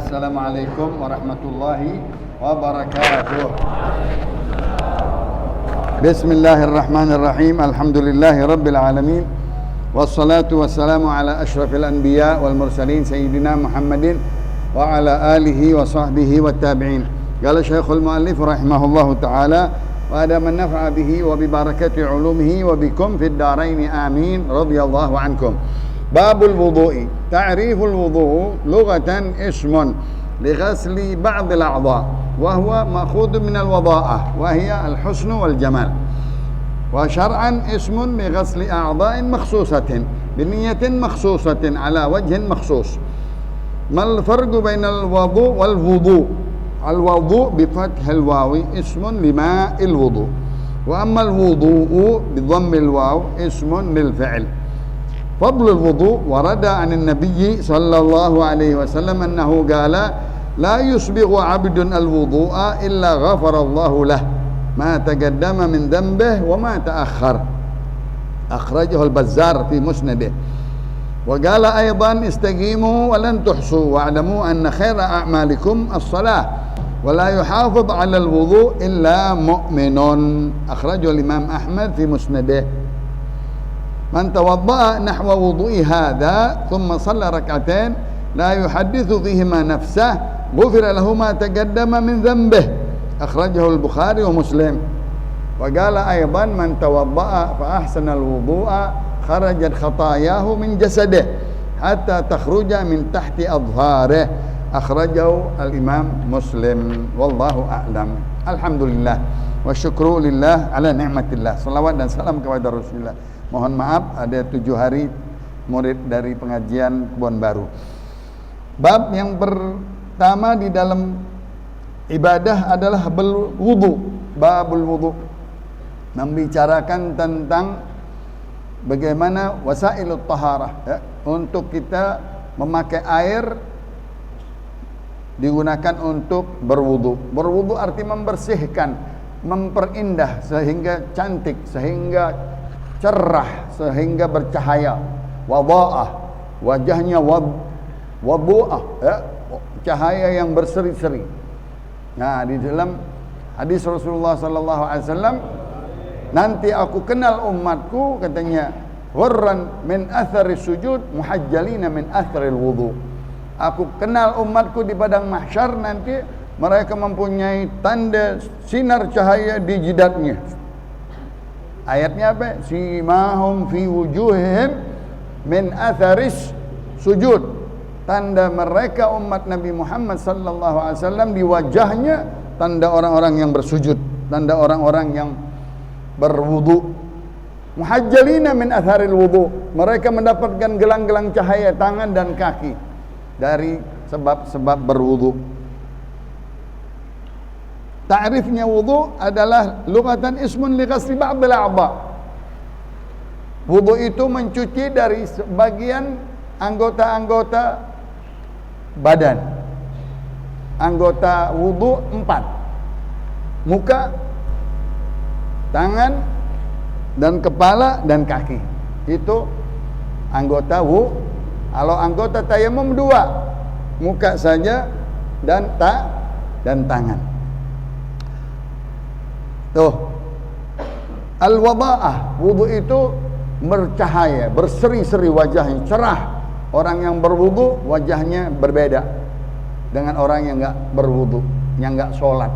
Assalamualaikum warahmatullahi wabarakatuh. Bismillahirrahmanirrahim. Alhamdulillahi rabbil alamin. Wassalatu wassalamu ala asyrafil anbiya wal mursalin sayyidina Muhammadin wa ala alihi wa sahbihi wa tabi'in. Qala Syekhul Muallif rahimahullahu ta'ala wa ada man naf'a bihi wa bi barakati ulumihi wa bikum fid darain amin radhiyallahu ankum. Babul wudu'i. Ta'riful wudu' lughatan ismun li ghasli ba'd al-a'dha wa huwa ma'khudh min al-wada'ah wa hiya al-husn wal jamal. Wa syar'an ismun li ghasli a'dha'in makhsusatin bi niyyatin makhsusatin ala wajhin makhsus. Mal farqu bainal wudu' wal wudu'? Al-wudu' bi fathil wawi ismun lima'il wudu'. Wa amma al-wudu'u bi dhammil waw ismun lil fi'l. فضل الوضوء ورد عن النبي صلى الله عليه وسلم أنه قال لا يسبغ عبد الوضوء إلا غفر الله له ما تقدم من ذنبه وما تأخر. أخرجه البزار في مسنده. وقال أيضا استقيموا ولن تحصوا واعلموا أن خير أعمالكم الصلاة ولا يحافظ على الوضوء إلا مؤمن. أخرجه الإمام أحمد في مسنده. من توضأ نحو وضوء هذا ثم صلى ركعتين لا يحدث فيهما نفسه غفر له ما تقدم من ذنبه. أخرجه البخاري ومسلم. وقال أيضا من توضأ فأحسن الوضوء خرجت خطاياه من جسده حتى تخرج من تحت أظفاره. أخرجه الإمام مسلم. والله أعلم. Alhamdulillah wa syukru lillah ala ni'matillah. Salawat dan salam kepada Rasulullah. Mohon maaf ada 7 hari murid dari pengajian Kebon Baru. Bab yang pertama di dalam ibadah adalah berwudu. Babul wudu, membicarakan tentang bagaimana wasailut taharah ya, untuk kita memakai air digunakan untuk berwudu. Berwudu arti membersihkan, memperindah sehingga cantik, sehingga cerah, sehingga bercahaya. Wada'ah, wajahnya wabu'ah ya, cahaya yang berseri-seri. Nah, di dalam hadis Rasulullah sallallahu alaihi wasallam, nanti aku kenal umatku, katanya, ghurran min athari sujud muhajjalina min atharil wudu. Aku kenal umatku di padang mahsyar nanti mereka mempunyai tanda sinar cahaya di jidatnya. Ayatnya apa? Simahum fi wujuhihim min atharis sujud. Tanda mereka umat Nabi Muhammad sallallahu alaihi wasallam di wajahnya tanda orang-orang yang bersujud, tanda orang-orang yang berwudu. Muhajjalina min atharil wudu. Mereka mendapatkan gelang-gelang cahaya tangan dan kaki dari sebab-sebab berwudu. Ta'rifnya wudu adalah lughatan ismun li ghasli ba'dil a'dha. Wudu itu mencuci dari sebagian anggota-anggota badan. Anggota wudu 4. Muka, tangan, dan kepala dan kaki. Itu anggota wudu. Kalau anggota tayamum 2, muka saja dan tangan. Tuh, al-wada'ah, wudu itu bercahaya, berseri-seri wajahnya, cerah. Orang yang berwudu wajahnya berbeda dengan orang yang enggak berwudu, yang enggak sholat.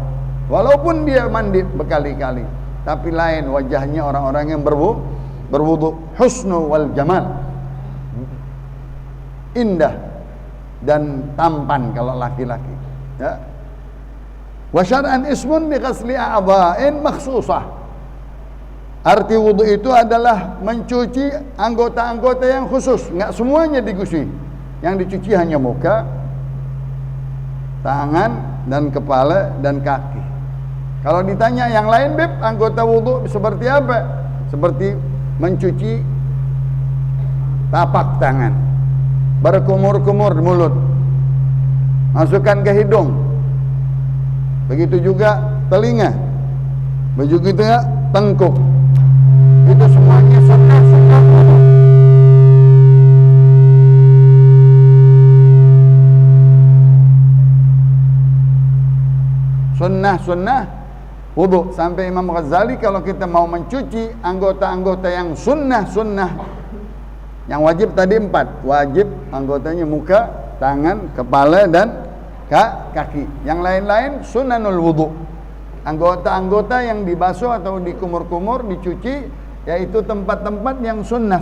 Walaupun dia mandi berkali-kali, tapi lain wajahnya orang-orang yang berwudu. Husnu wal jamal, indah dan tampan kalau laki-laki ya. Wa syar'an ismun li ghasli a'dha'in makhsusah. Arti wudu itu adalah mencuci anggota-anggota yang khusus, enggak semuanya dicuci. Yang dicuci hanya muka, tangan dan kepala dan kaki. Kalau ditanya yang lain, Beb, anggota wudu seperti apa? Seperti mencuci tapak tangan, berkumur-kumur di mulut, masukkan ke hidung, begitu juga telinga, begitu juga tengkuk. Itu semuanya sunnah wudu. sunnah wudu. Sampai Imam Ghazali kalau kita mau mencuci anggota-anggota yang sunnah yang wajib tadi 4, wajib anggotanya muka, tangan, kepala dan kaki. Yang lain-lain sunanul wudu. Anggota-anggota yang dibasuh atau dikumur-kumur, dicuci, yaitu tempat-tempat yang sunnah.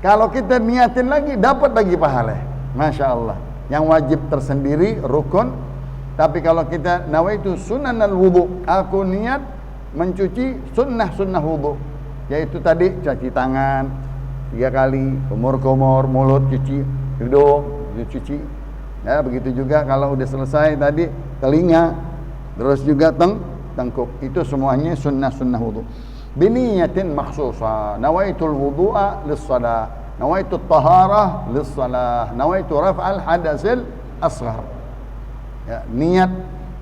Kalau kita niatin lagi, dapat lagi pahala. Masya Allah. Yang wajib tersendiri, rukun. Tapi kalau kita nawaitu sunanul wudu, aku niat mencuci sunnah wudu, yaitu tadi cuci tangan 3 kali, kumur-kumur, mulut cuci, hidung cuci. Ya, begitu juga kalau udah selesai tadi telinga, terus juga tengkuk. Itu semuanya sunnah wudu. Biniyatin makhsusah. Nawaitul wudu'a lis-shalah, nawaitu taharah lis-shalah, nawaitu raf'al hadasil asghar. Ya, niat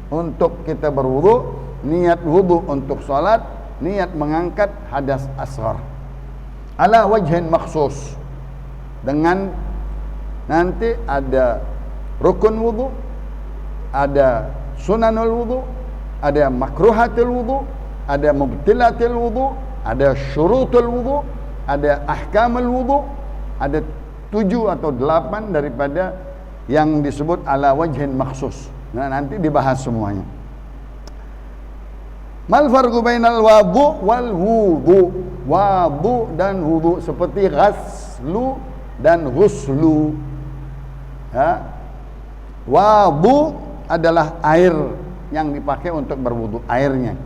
untuk kita berwudu, niat wudu untuk salat, niat mengangkat hadas asghar. Ala wajhin makhsus. Dengan nanti ada rukun wudu, ada sunanul wudu, ada makruhatul wudu, ada mubtilatul wudu, ada syurutul wudu, ada ahkamul wudu, ada 7 atau 8 daripada yang disebut ala wajhin makhsus. Nah, nanti dibahas semuanya. Mal farqu bainal wudu wal wudu? Wudu dan wudu seperti ghaslu dan ghuslu. Ya. Wudu adalah air yang dipakai untuk berwudu, airnya.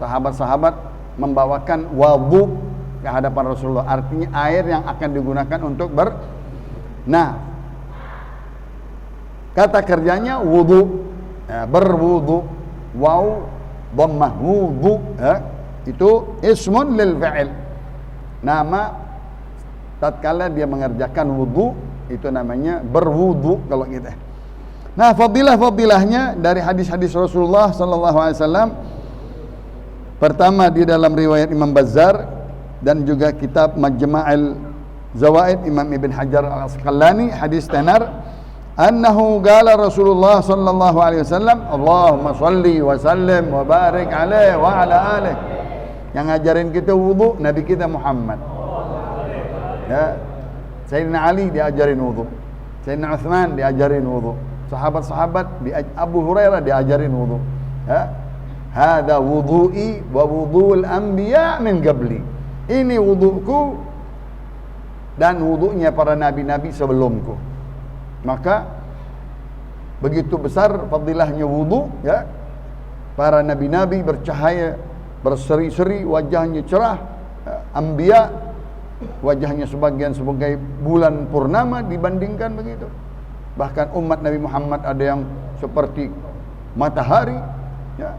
Sahabat-sahabat membawakan wudu ke hadapan Rasulullah, artinya air yang akan digunakan untuk Nah, kata kerjanya wudu, ya, berwudu, waw dhammah wudu, ya, itu ismun lil fi'il, nama tatkala dia mengerjakan wudu, itu namanya berwudu kalau kita. Nah, fadilah-fadilahnya dari hadis-hadis Rasulullah sallallahu alaihi wasallam. Pertama di dalam riwayat Imam Bazzar dan juga kitab Majma'ul Zawaid Imam Ibn Hajar Al-Asqalani, hadis tenar, annahu qala Rasulullah sallallahu alaihi wasallam, Allahumma shalli wa sallim wa barik alaihi wa ala alihi. Yang ngajarin kita wudu Nabi kita Muhammad. Ya. Sayyidina Ali diajarin wudu, Sayyidina Utsman diajarin wudu, sahabat-sahabat Abu Hurairah diajarin wudu. Ya. Hadza wudu'i wa wudu'ul anbiya min qabli. Ini wudu'ku dan wudu'nya para nabi-nabi sebelumku. Maka begitu besar fadilahnya wudu, ya. Para nabi-nabi bercahaya, berseri-seri, wajahnya cerah. Anbiya wajahnya sebagian sebagai bulan purnama dibandingkan begitu. Bahkan umat Nabi Muhammad ada yang seperti matahari, ya,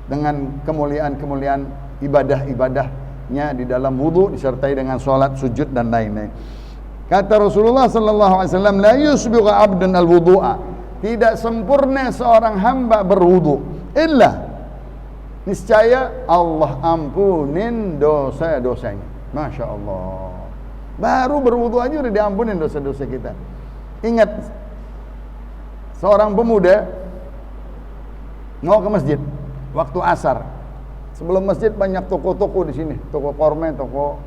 dengan kemuliaan-kemuliaan ibadah-ibadahnya di dalam wudu disertai dengan salat, sujud dan lain-lain. Kata Rasulullah sallallahu alaihi wasallam, la yusbighu 'abdun al-wudu'a. Tidak sempurna seorang hamba berwudu illa niscaya Allah ampunin dosa-dosanya. Masya Allah. Baru berwudu aja udah diampunin dosa-dosa kita. Ingat, seorang pemuda mau ke masjid waktu asar. Sebelum masjid banyak toko-toko di sini, toko korme, toko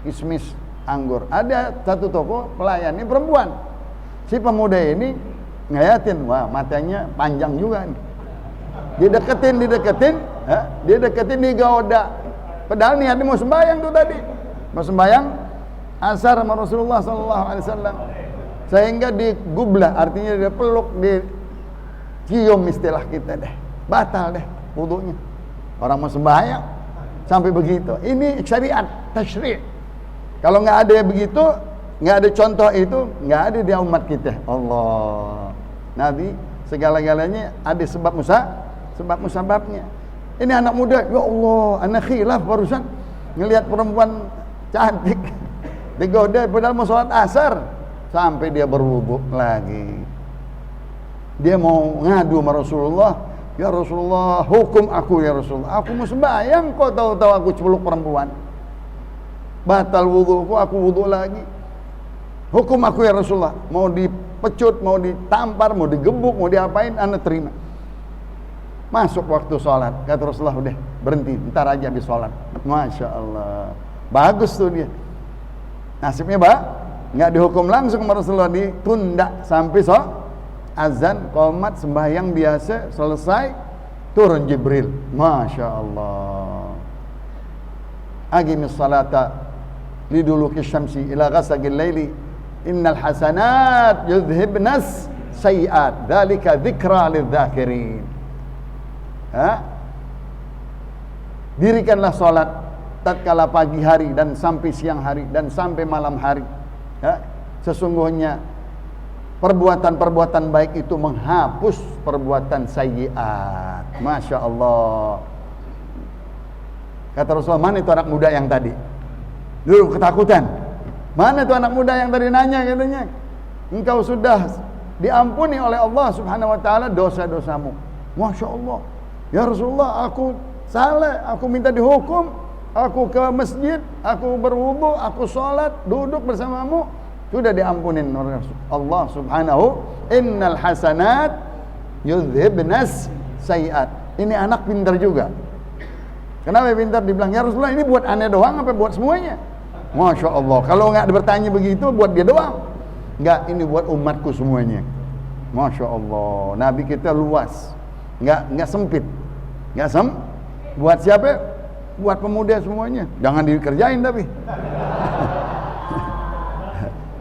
kismis, anggur. Ada satu toko pelayannya perempuan. Si pemuda ini ngayatin, wah matanya panjang juga nih. Dideketin, dia deketin digoda. Padahal niatnya mau sembahyang tuh tadi, mau sembahyang asar sama Rasulullah sallallahu alaihi wasallam. Sehingga digublah, artinya dia peluk, dicium istilah kita deh. Batal deh wudunya. Orang mau sembahyang sampai begitu. Ini syariat, tasyri'. Kalau nggak ada begitu, nggak ada contoh itu, nggak ada di umat kita. Allah. Nabi segala-galanya ada sebabnya. Ini anak muda, ya Allah, anak khilaf barusan ngelihat perempuan cantik digoda padahal mau sholat asar, sampai dia berwudu lagi. Dia mau ngadu sama Rasulullah, ya Rasulullah, hukum aku ya Rasulullah. Aku mau sembahyang kok tahu-tahu aku celuk perempuan. Batal wuduku, aku wudu lagi. Hukum aku ya Rasulullah. Mau dipecut, mau ditampar, mau digebuk, mau diapain, anda terima. Masuk waktu sholat, kata Rasulullah, udah berhenti, ntar aja habis sholat. Masya Allah, bagus tuh dia. Nasibnya nggak dihukum langsung sama Rasulullah, ditunda sampai azan, qomat, sembahyang biasa selesai, turun Jibril. Masya Allah. Aqimis salata liduluki syamsi ila ghasaqil laili innal hasanat yudhibnas sayiat dzalika dzikra lidzakirin. Dirikanlah salat tatkala pagi hari dan sampai siang hari dan sampai malam hari. Sesungguhnya perbuatan-perbuatan baik itu menghapus perbuatan sayyiat. Masya Allah. Kata Rasulullah, mana itu anak muda yang tadi? Dulu ketakutan. Mana itu anak muda yang tadi nanya, katanya, engkau sudah diampuni oleh Allah subhanahu wa ta'ala dosa-dosamu. Masya Allah. Ya Rasulullah, aku salah, aku minta dihukum, aku ke masjid, aku berwudu, aku sholat, duduk bersamamu, sudah diampunin oleh Allah subhanahu. Innal hasanat yudhibnas sayiat. Ini anak pintar juga. Kenapa pintar? Dibilang, ya Rasulullah, ini buat aneh doang apa buat semuanya? Masya Allah. Kalau nggak bertanya begitu, buat dia doang. Nggak, ini buat umatku semuanya. Masya Allah. Nabi kita luas, nggak sempit, buat siapa? Buat pemuda semuanya. Jangan dikerjain tapi.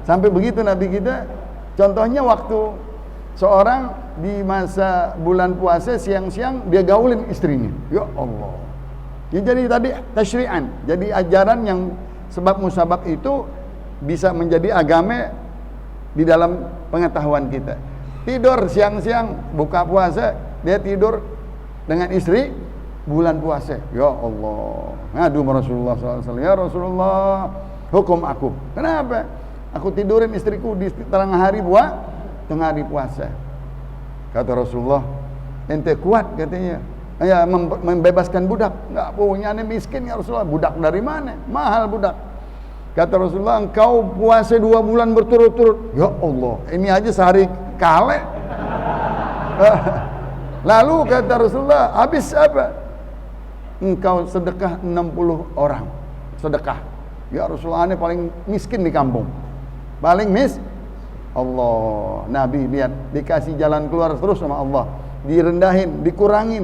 Sampai begitu Nabi kita. Contohnya waktu seorang di masa bulan puasa siang-siang dia gaulin istrinya. Ya Allah. Ya, jadi tadi tasyri'an. Jadi ajaran yang sebab musabab itu bisa menjadi agama di dalam pengetahuan kita. Tidur siang-siang buka puasa, dia tidur dengan istri bulan puasa. Ya Allah. Ngadu sama Rasulullah SAW. Ya Rasulullah, hukum aku. Kenapa? Aku tidurin istriku di tengah hari puasa. Kata Rasulullah, ente kuat katanya. Ya, membebaskan budak. Enggak punya, ane miskin ya Rasulullah. Budak dari mana? Mahal budak. Kata Rasulullah, engkau puasa 2 bulan berturut-turut. Ya Allah, ini aja sehari kale. Lalu kata Rasulullah, habis apa? Engkau sedekah 60 orang. Sedekah. Ya Rasulullah, ane paling miskin di kampung. Paling Allah. Nabi lihat, dikasih jalan keluar terus sama Allah. Direndahin, dikurangin,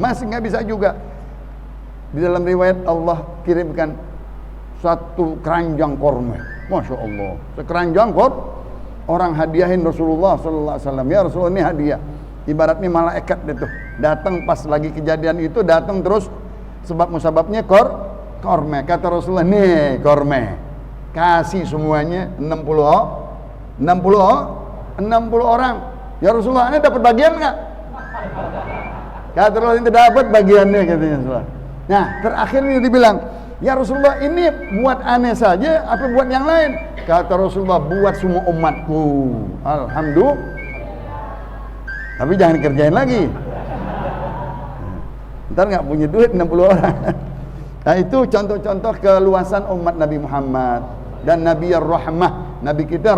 masih nggak bisa juga. Di dalam riwayat Allah kirimkan satu keranjang korma. Masya Allah, sekeranjang orang hadiahin Rasulullah Sallallahu Alaihi Wasallam. Ya Rasulullah, ini hadiah. Ibaratnya malaikat itu datang pas lagi kejadian itu, datang terus sebab musababnya korma. Kata Rasulullah, nih korma, kasih semuanya 60 orang. Ya Rasulullah, ini dapat bagian nggak? Kata Rasulullah, itu dapat bagiannya, katanya Rasulullah. Nah, terakhir ini dibilang, ya Rasulullah, ini buat aneh saja apa buat yang lain? Kata Rasulullah, buat semua umatku. Alhamdulillah. Tapi jangan dikerjain lagi. Ntar nggak punya duit 60 orang. Nah, itu contoh-contoh keluasan umat Nabi Muhammad. Dan Nabi Ar-Rahmah, Nabi kita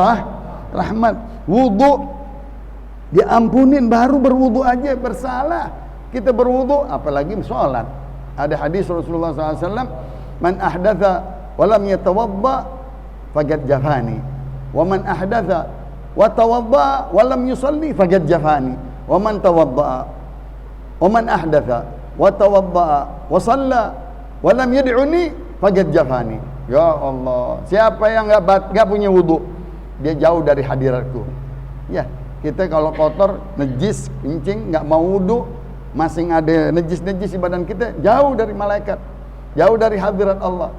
rahmat. Wudu diampunin, baru berwudu aja bersalah. Kita berwudu, apalagi sholat. Ada hadis Rasulullah SAW, man ahdatha walam yatawadda faqad jafani, wa man ahdatha wa tawadda walam yusalli faqad jafani, wa man tawadda wa man ahdatha wa tawadda wa shalla walam yad'uni faqad jafani. Ya Allah, siapa yang enggak punya wudu, dia jauh dari hadiratku. Ya, kita kalau kotor, najis, kencing, enggak mau wudu, masing ada najis-najis di badan kita, jauh dari malaikat, jauh dari hadirat Allah.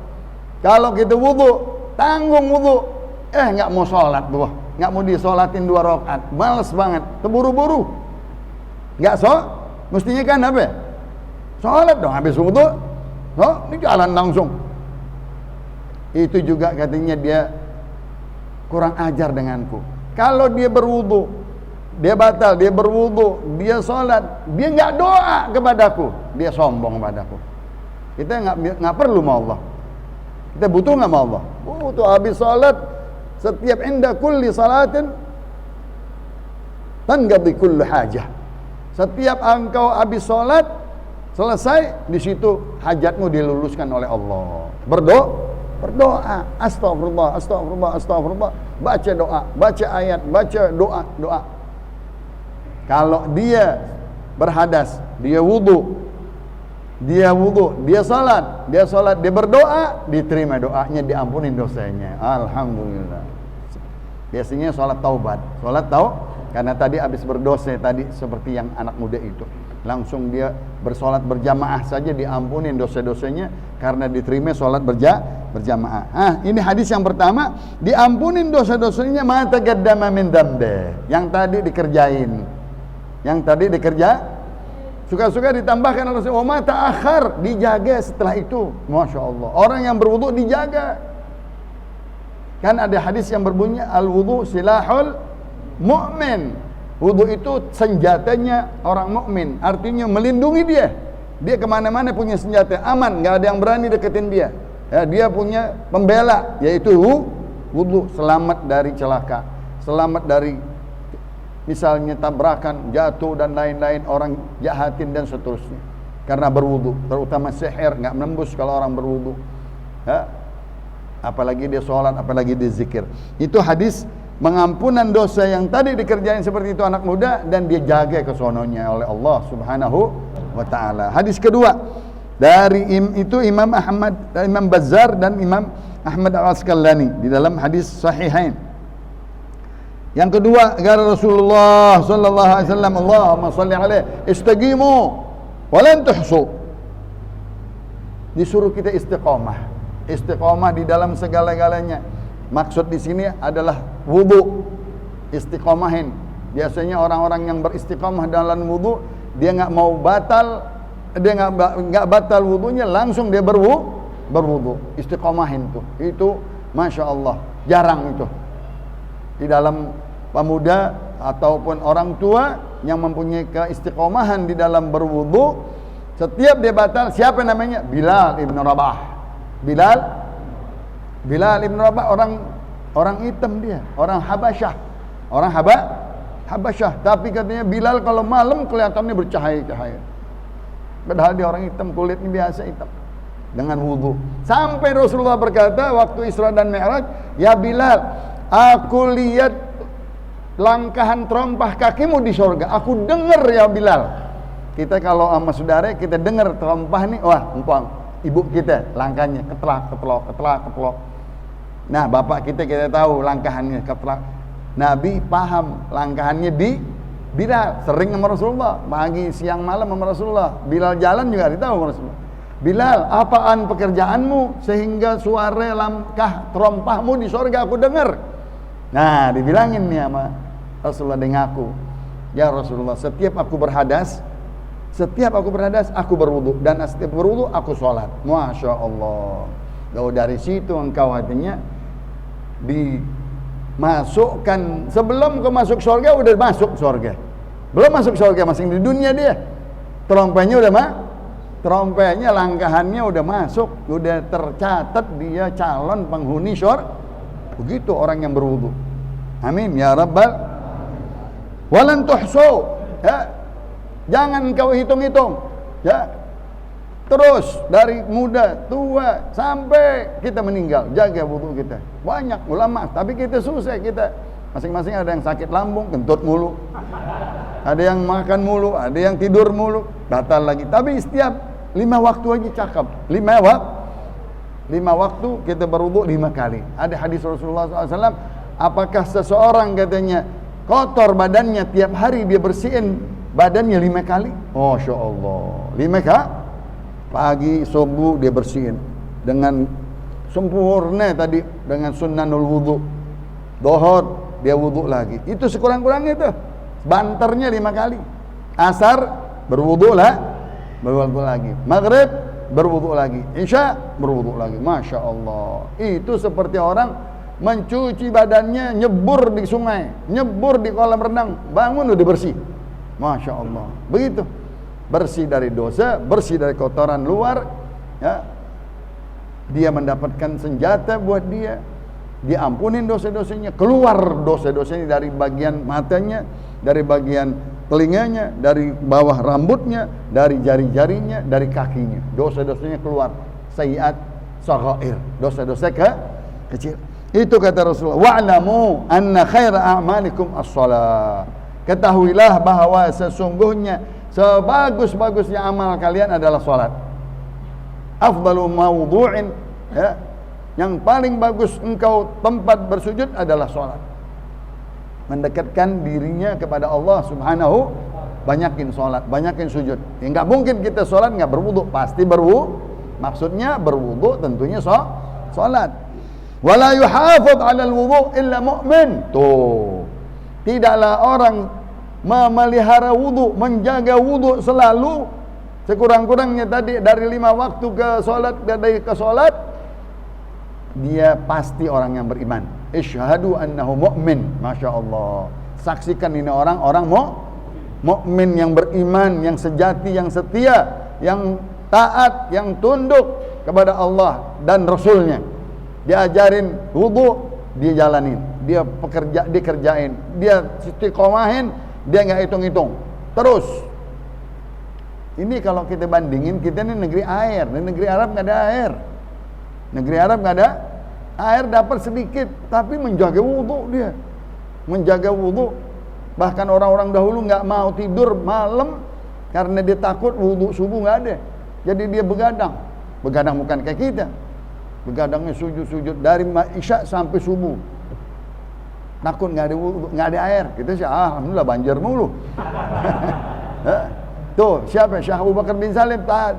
Kalau kita wudu, tanggung wudu, enggak mau sholat tuh, enggak mau disolatin 2 rakaat, males banget, terburu-buru, enggak mestinya kan apa? Sholat dong, habis wudu, ini jalan langsung. Itu juga katanya dia kurang ajar denganku. Kalau dia berwudu, dia batal, dia berwudu, dia sholat, dia nggak doa kepadaku, dia sombong kepadaku. Kita nggak perlu sama Allah. Kita butuh nggak sama Allah? Butuh. Habis sholat, setiap inda kulli salatin tanqadi kullu hajah. Setiap engkau habis sholat, selesai, di situ hajatmu diluluskan oleh Allah. Berdoa, astagfirullah, astagfirullah, astagfirullah, baca doa, baca ayat, baca doa. Kalau dia berhadas, dia wudu, dia salat, dia berdoa, diterima doanya, diampunin dosanya. Alhamdulillah. Biasanya salat taubat, karena tadi habis berdosa tadi seperti yang anak muda itu. Langsung dia bersolat berjamaah saja diampunin dosa-dosanya karena diterima solat berjamaah. Ini hadis yang pertama, diampunin dosa-dosanya ma taqaddama min dzambi. Yang tadi dikerjain. Suka-suka ditambahkan oleh wa ma ta'akhir, dijaga setelah itu. Masya Allah. Orang yang berwudu dijaga. Kan ada hadis yang berbunyi al-wudu silahul mu'min. Wudu itu senjatanya orang mukmin, artinya melindungi dia. Dia kemana-mana punya senjata, aman, nggak ada yang berani deketin dia. Ya, dia punya pembela, yaitu wudu, selamat dari celaka, selamat dari misalnya tabrakan, jatuh dan lain-lain, orang jahatin dan seterusnya. Karena berwudu, terutama sihir nggak menembus kalau orang berwudu. Ya, apalagi dia sholat, apalagi dia zikir. Itu hadis mengampunan dosa yang tadi dikerjain seperti itu anak muda, dan dia jaga kesononya oleh Allah Subhanahu wa taala. Hadis kedua dari Imam Ahmad, Imam Bazzar dan Imam Ahmad Al-Asqalani di dalam hadis sahihain. Yang kedua, kata Rasulullah sallallahu alaihi wasallam, Allahumma shalli alaihi istaqimu wa lan tuhsu. Disuruh kita istiqamah di dalam segala-galanya. Maksud di sini adalah wudu, istiqomahin. Biasanya orang-orang yang beristiqomah dalam wudu, dia nggak mau batal, dia nggak batal wudunya, langsung dia berwudu, istiqomahin tuh. Itu masya Allah, jarang itu di dalam pemuda ataupun orang tua yang mempunyai keistiqomahan di dalam berwudu. Setiap dia batal, siapa namanya? Bilal ibn Rabah. Bilal ibn Rabah, orang hitam dia, orang Habasyah. Habasyah, tapi katanya Bilal kalau malam kelihatannya bercahaya-cahaya. Padahal dia orang hitam, kulitnya biasa hitam. Dengan wudu. Sampai Rasulullah berkata waktu Isra dan Mi'raj, "Ya Bilal, aku lihat langkahan terompah kakimu di surga. Aku dengar ya Bilal." Kita kalau sama saudara kita dengar terompah nih, wah, empang ibu kita langkahnya ketelak. Nah, bapak kita tahu langkahannya ketelak. Nabi paham langkahannya di Bilal, sering sama Rasulullah, pagi, siang, malam sama Rasulullah. Bilal jalan juga ditahu sama Rasulullah. Bilal, apaan pekerjaanmu sehingga suara langkah terompahmu di surga aku dengar? Nah, dibilangin nih sama Rasulullah dengan aku, ya Rasulullah, setiap aku berhadas aku berwudu, dan setiap berwudu aku sholat. Masya Allah. Kalau dari situ engkau hatinya dimasukkan, sebelum kau masuk surga udah masuk surga. Belum masuk surga, masih di dunia dia. Terompahnya langkahannya udah masuk, udah tercatat dia calon penghuni surga. Begitu orang yang berwudu. Amin ya rabbal. Walan tuhsu, ya. Jangan kau hitung-hitung, ya. Terus dari muda, tua sampai kita meninggal, jaga wudu kita. Banyak ulama, tapi kita susah, kita masing-masing ada yang sakit lambung, kentut mulu. Ada yang makan mulu, ada yang tidur mulu, batal lagi. Tapi setiap 5 waktu aja cakep. 5 waktu kita berwudu 5 kali. Ada hadis Rasulullah SAW, apakah seseorang katanya kotor badannya, tiap hari dia bersihin badannya 5 kali? Masya Allah, 5 kali. Pagi, subuh dia bersihin dengan sempurna tadi, dengan sunnanul wudu. Dohor dia wudu lagi. Itu sekurang-kurangnya itu. Banternya 5 kali. Asar berwudu lagi. Maghrib berwudu lagi. Isya berwudu lagi. Masya Allah. Itu seperti orang mencuci badannya, nyebur di sungai, nyebur di kolam renang, bangun udah bersih. Masya Allah. Begitu. Bersih dari dosa, bersih dari kotoran luar, ya. Dia mendapatkan senjata buat dia, diampunin dosa-dosanya, keluar dosa-dosanya dari bagian matanya, dari bagian telinganya, dari bawah rambutnya, dari jari-jarinya, dari kakinya. Dosa-dosanya keluar. Sayyi'at saghair, dosa-dosa kecil. Itu kata Rasulullah, wa'lamu anna khaira a'malikum as-shalah. Ketahuilah bahwa sesungguhnya sebagus-bagusnya amal kalian adalah salat. Afdalu mawdu'in, ya, yang paling bagus engkau tempat bersujud adalah salat. Mendekatkan dirinya kepada Allah Subhanahu, banyakin salat, banyakin sujud. Ya, enggak mungkin kita salat enggak berwudu, pasti berwudu. Maksudnya berwudu tentunya salat. Wala yuhafidh 'alal wudu illa mu'min. Tuh. Tidaklah orang memelihara wudu, menjaga wudu selalu sekurang-kurangnya tadi dari 5 waktu ke salat, dia pasti orang yang beriman. Isyhadu annahu mu'min. Masya Allah. Saksikan ini orang mukmin yang beriman, yang sejati, yang setia, yang taat, yang tunduk kepada Allah dan Rasulnya. Dia ajarin wudu, dia jalanin. Dia dikerjain. Dia istiqomahin, dia nggak hitung-hitung. Terus. Ini kalau kita bandingin, kita ini negeri air. Di negeri Arab nggak ada air. Negeri Arab nggak ada air, dapat sedikit, tapi menjaga wudu dia. Menjaga wudu. Bahkan orang-orang dahulu nggak mau tidur malam karena dia takut wudu subuh nggak ada. Jadi dia begadang. Begadang bukan kayak kita. Begadangnya sujud-sujud dari isya sampai subuh. Takut nggak ada wudu, nggak ada air. Kita sih alhamdulillah banjir mulu. Tuh, siapa? Syekh Abu Bakar bin Salim taat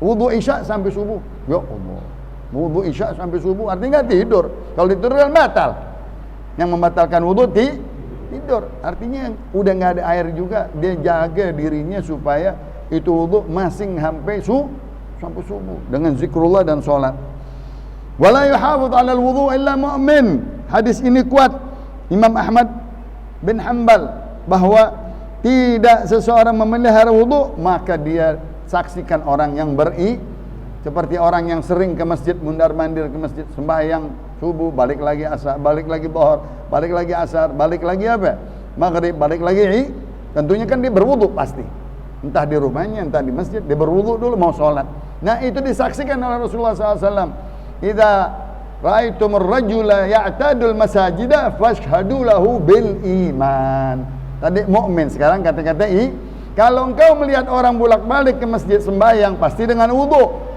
wudu isya sampai subuh. Ya Allah. Wudu isya sampai subuh artinya nggak tidur. Kalau tidur kan batal. Yang membatalkan wudu tidur. Artinya udah nggak ada air juga, dia jaga dirinya supaya itu wudu masing sampai subuh dengan zikrullah dan salat. Wala yuhafidh 'alal wudu illa mu'min. Hadis ini kuat. Imam Ahmad bin Hanbal bahwa tidak seseorang memelihara wudu maka dia saksikan orang yang seperti orang yang sering ke masjid, mundar-mandir ke masjid, sembahyang subuh, balik lagi asar, balik lagi zuhur, balik lagi asar, balik lagi apa? Maghrib, balik lagi tentunya kan dia berwudu pasti. Entah di rumahnya, entah di masjid, dia berwudu dulu mau sholat. Nah itu disaksikan oleh Rasulullah SAW. Idza ra'aitumur rajula ya'tadul masajida fashhadu lahu bil iman. Tadi mukmin, sekarang kata-kata kalau engkau melihat orang bolak-balik ke masjid sembahyang pasti dengan wudu.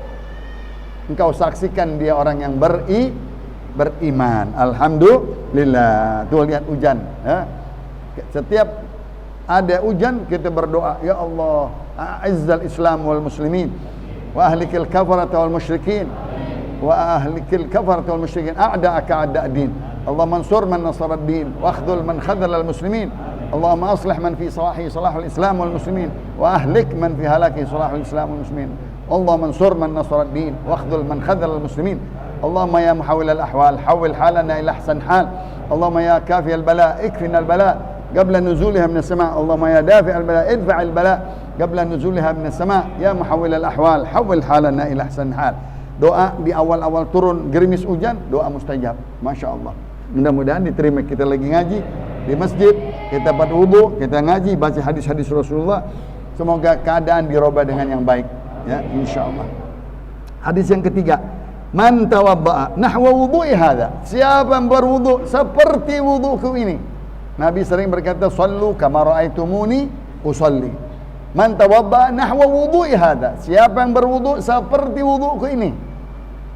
Engkau saksikan dia orang yang beriman. Alhamdulillah. Tuh lihat hujan, ya. Setiap ada hujan kita berdoa, ya Allah, a'izzal Islam wal muslimin wa ahlikil kafarata wal musyrikin wa ahlikil kafarata wal musyrikin a'da'aka a'da'din. Allah mansur man nasarad din wa akhdhul man khadhal al muslimin. Allahumma aslih man fi salahi salahul islam wal muslimin wa ahlik man fi halaki salahul islam wal muslimin. Allah mansur man nasarad din wa akhdhul man khadhal al muslimin. Allahumma ya muhawwil al ahwal hawwil halana ila ahsan hal. Allahumma ya kafi al bala ikfina al bala qabla nuzuliha min as-sama'. Allahumma ya dafi al bala idfa' al bala qabla nuzuliha min as-sama'. Ya muhawwil al ahwal hawwil halana ila ahsan hal. Doa di awal-awal turun gerimis hujan, doa mustajab. Masya Allah. Mudah-mudahan diterima. Kita lagi ngaji di masjid, kita buat wudu, kita ngaji, baca hadis-hadis Rasulullah. Semoga keadaan dirubah dengan yang baik, ya, insyaallah. Hadis yang ketiga, man tawadda'a nahwa wudu'i hadza. Siapa yang berwudu seperti wuduku ini. Nabi sering berkata, "Shallu kama ra'aitumuni usalli." Man tawadda'a nahwa wudu'i hadza. Siapa yang berwudu seperti wuduku ini.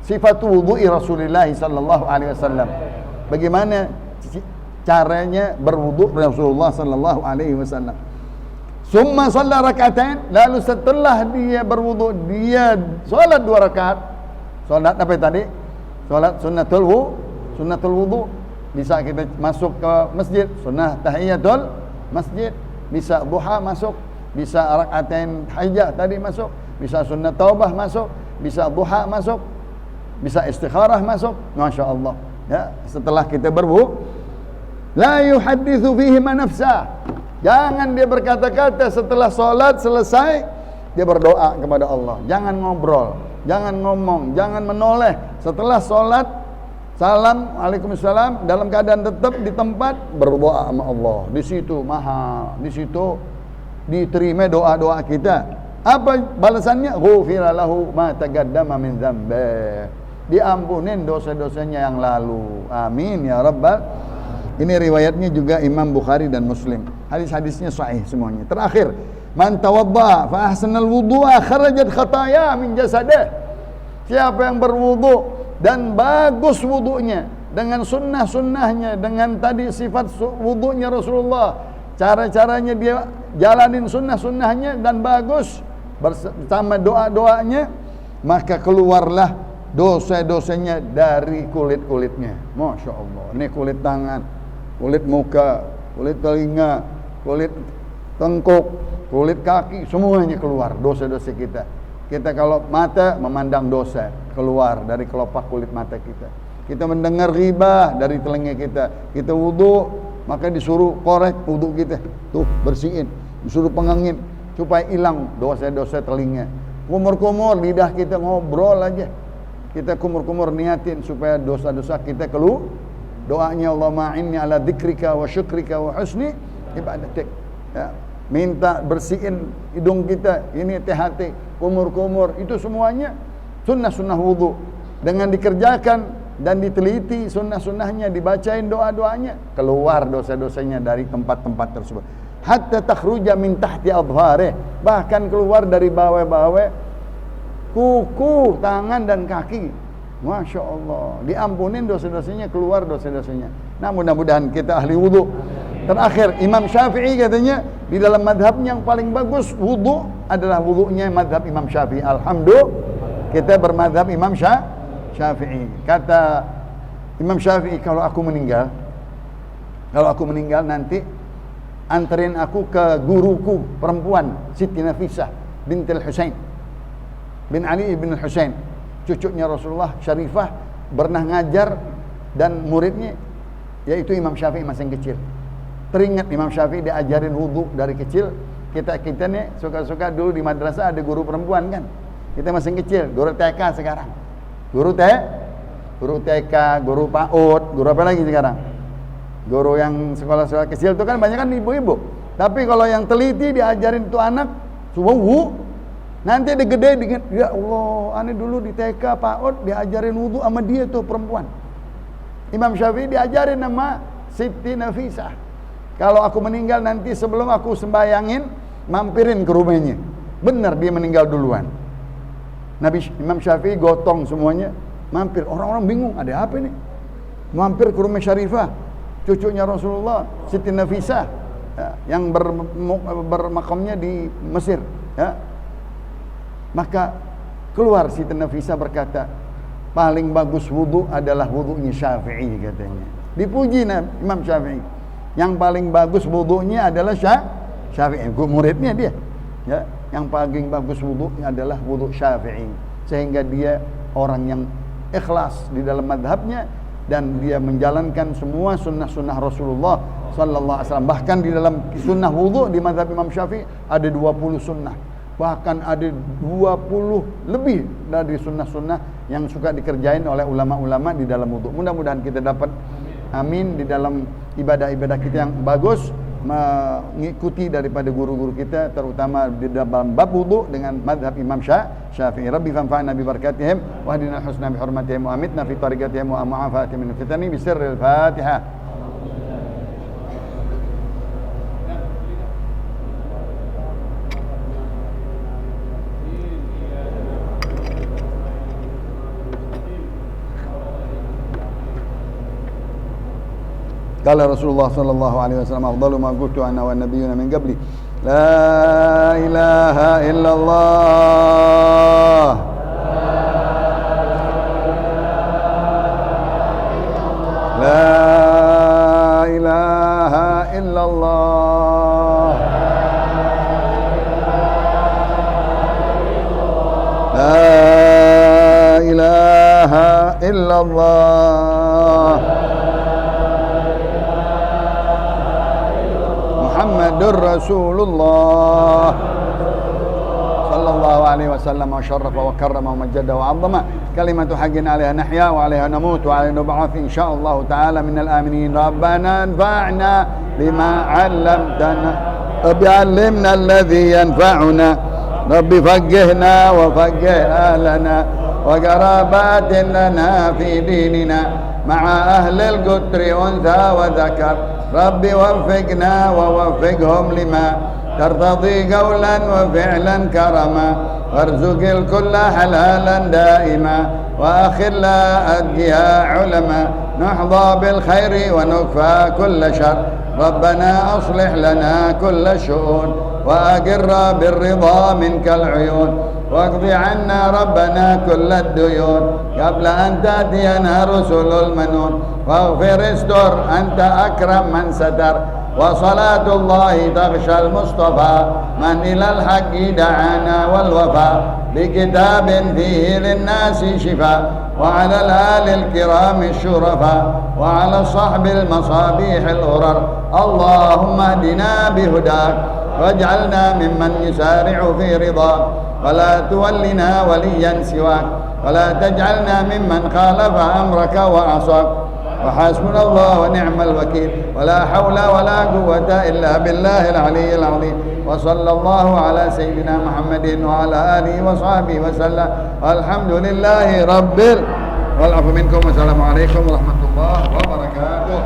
Sifat wudu'i Rasulullah sallallahu alaihi wasallam. Bagaimana caranya berwudu Rasulullah sallallahu alaihi wasallam. Summa shalla rak'atain, lalu setelah dia berwudu dia salat 2 rakaat. Salat apa tadi? Salat sunnatul wudu. Bisa kita masuk ke masjid, sunnah tahiyatul masjid, bisa duha masuk, bisa rak'atain hajjah tadi masuk, bisa sunnah taubah masuk, bisa duha masuk, bisa istikharah masuk. Masya Allah, ya. Setelah kita berwudu, la yuhadditsu fihi ma nafsah. Jangan dia berkata-kata setelah salat selesai dia berdoa kepada Allah. Jangan ngobrol, jangan ngomong, jangan menoleh. Setelah salat salam, waalaikumsalam, dalam keadaan tetap di tempat berdoa sama Allah. Di situ mahal, di situ diterima doa-doa kita. Apa balasannya? Ghufira lahu ma taqaddama min dzambi. Diampunin dosa-dosanya yang lalu. Amin ya rabbal. Ini riwayatnya juga Imam Bukhari dan Muslim. Hadis-hadisnya sahih semuanya. Terakhir, man tawadda fa ahsanal wudu'a kharajat khataya min jasadih. Siapa yang berwudu dan bagus wudunya dengan sunnah-sunnahnya, dengan tadi sifat wudunya Rasulullah, cara-caranya dia jalanin sunnah-sunnahnya dan bagus bersama doa-doanya, maka keluarlah dosa-dosanya dari kulit-kulitnya. Masya Allah. Ini kulit tangan, kulit muka, kulit telinga, kulit tengkuk, kulit kaki, semuanya keluar dosa-dosa kita. Kita kalau mata memandang dosa, keluar dari kelopak kulit mata kita. Kita mendengar ghibah dari telinga kita. Kita wudu, maka disuruh korek wudu kita. Tuh, bersihin. Disuruh pengangin supaya hilang dosa-dosa telinga. Kumur-kumur lidah kita, ngobrol aja. Kita kumur-kumur niatin supaya dosa-dosa kita keluar. Doanya Allahumma inni ala dzikrika wa syukrika wa husni ibadatik. Ya. Minta bersihin hidung kita, ini THT, kumur-kumur, itu semuanya sunnah-sunnah wudu. Dengan dikerjakan dan diteliti sunnah-sunnahnya, dibacain doa-doanya, keluar dosa-dosanya dari tempat-tempat tersebut. Hatta takhruja min tahti adharih, bahkan keluar dari bawah-bawah kuku, tangan dan kaki. Masya Allah, diampunin dosa-dosanya, keluar dosa-dosanya. Nah, mudah-mudahan kita ahli wudu. Terakhir, Imam Syafi'i katanya di dalam madhabnya yang paling bagus wudu adalah wudunya madhab Imam Syafi'i. Alhamdulillah kita bermadhab Imam Syafi'i. Kata Imam Syafi'i, kalau aku meninggal nanti anterin aku ke guruku perempuan, Siti Nafisah bintil Husain bin Ali ibn Husain, cucunya Rasulullah Syarifah, pernah ngajar dan muridnya yaitu Imam Syafi'i masih kecil. Teringat Imam Syafi'i diajarin wudu dari kecil. Kita nih suka-suka dulu di madrasah ada guru perempuan kan. Kita masih kecil, guru TK sekarang. Guru TK, guru PAUD, guru apa lagi sekarang? Guru yang sekolah-sekolah kecil itu kan banyak kan ibu-ibu. Tapi kalau yang teliti diajarin tuh anak semua wudu. Nanti dia gede dengan, ya Allah, aneh dulu di TK PAUD diajarin wudu sama dia tuh perempuan. Imam Syafi'i diajarin sama Siti Nafisah. Kalau aku meninggal nanti sebelum aku sembayangin, mampirin ke rumahnya. Benar dia meninggal duluan. Imam Syafi'i gotong semuanya, mampir. Orang-orang bingung, ada apa ini? Mampir ke rumah Syarifah, cucunya Rasulullah, Siti Nafisah, ya, yang bermakamnya di Mesir. Ya. Maka keluar Siti Nafisah berkata, paling bagus wudu adalah wudunya Syafi'i katanya. Dipuji Imam Syafi'i. Yang paling bagus wudunya adalah Syafi'i. Muridnya dia. Ya, yang paling bagus wudunya adalah wudu Syafi'i. Sehingga dia orang yang ikhlas di dalam madhabnya dan dia menjalankan semua sunnah-sunnah Rasulullah sallallahu alaihi wasallam. Bahkan di dalam sunnah wudu di madhab Imam Syafi'i ada 20 sunnah. Bahkan ada 20 lebih dari sunnah-sunnah yang suka dikerjain oleh ulama-ulama di dalam wudu. Mudah-mudahan kita dapat amin di dalam ibadah-ibadah kita yang bagus, mengikuti daripada guru-guru kita, terutama di dalam bab wudu dengan madhab Imam Syafi'i. Rabbi fanfa'na bi barakatihim wa hdina husna bi hurmatihim wa amitna fi tariqatihim wa mu'afatihim min fitani bi sirril Fatihah. Qala Rasulullah sallallahu alaihi wasallam, afdalu ma qultu ana wan nabiyyuna min qabli, la ilaha illallah. La ilaha illallah. La ilaha illallah. Muhammadur Rasulullah sallallahu alaihi wasallam wa syarrafa wa karrama wa majjada wa 'azzama كلمة حق عليها نحيا وعليها نموت وعليها نبعث إن شاء الله تعالى من الآمنين. ربنا انفعنا بما علمتنا، رب علمنا الذي ينفعنا، رب فقهنا وفقه أهلنا وقرابات لنا في ديننا مع أهل القتر أنثى وذكر. رب وفقنا ووفقهم لما ترتضي قولا وفعلا كرما، وارزق الكل حلالا دائما وأخلا أتقياء علما، نحظى بالخير ونكفى كل شر. ربنا أصلح لنا كل الشؤون وأقر بالرضا منك العيون، واقض عنا ربنا كل الديون قبل أن تأتينا رسل المنون. واغفر استر أنت أكرم من ستر، وصلاة الله تغشى المصطفى من إلى الحق دعانا والوفاء بكتاب فيه للناس شفاء، وعلى الآل الكرام الشرفاء، وعلى الصحب المصابيح الغرر. اللهم اهدنا بهداك واجعلنا ممن يسارع في رضاك، ولا تولنا وليا سواك، ولا تجعلنا ممن خالف أمرك وعصاك. وحسبنا الله ونعم الوكيل، ولا حول ولا قوة إلا بالله العلي العظيم. وصلى الله على سيدنا محمد وعلى آله وصحبه وسلم، والحمد لله رب والعفو منكم، والسلام عليكم ورحمة الله وبركاته.